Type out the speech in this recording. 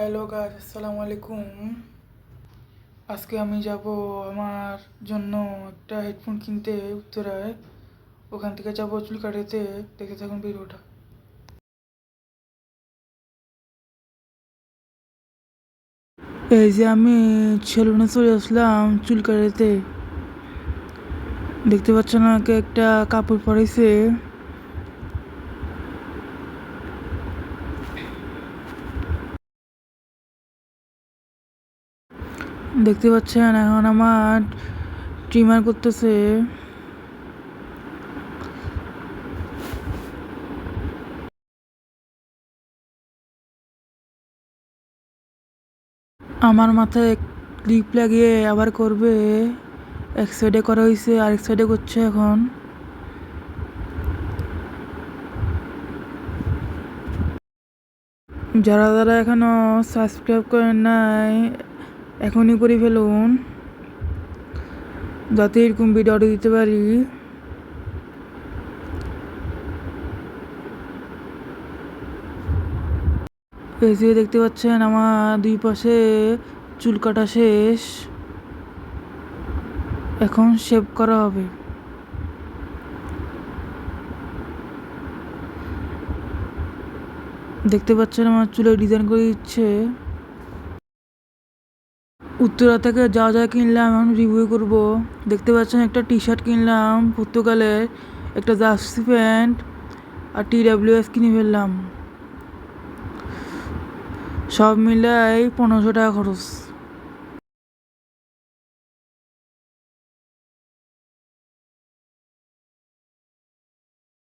Hello guys, আসসালামু আলাইকুম। আজকে আমি যাব আমার জন্য একটা হেডফোন কিনতে উত্তরায়। ওখান থেকে যাব চুল কাটাতে। দেখে থাকুন ভিডিওটা। এই যে আমি সেলুনে চলে আসলাম চুল কাটাতে। দেখতে পাচ্ছেন আমাকে একটা কাপড় পরাইছে। দেখতে পাচ্ছেন এখন আমার ট্রিমার করতেছে। আমার মাথায় ক্লিপ লাগিয়ে আবার করবে। এক সাইডে করা হয়েছে, আরেক সাইডে করছে এখন। যারা যারা এখনো সাবস্ক্রাইব করেন নাই, এখনই করে ফেলুন, যাতে এরকম ভিডিও দিতে পারি। এই যে দেখতে পাচ্ছেন আমার দুই পাশে চুল কাটা শেষ, এখন শেভ করা হবে। দেখতে পাচ্ছেন আমার চুলে ডিজাইন করে দিচ্ছে। উত্তরা থেকে যা যা কিনলাম এখন রিভিউ করব। দেখতে পাচ্ছেন একটা টি শার্ট কিনলাম পর্তুগালের, একটা জার্সি প্যান্ট আর TWS কিনে ফেললাম। সব মিলাই 1500 টাকা খরচ।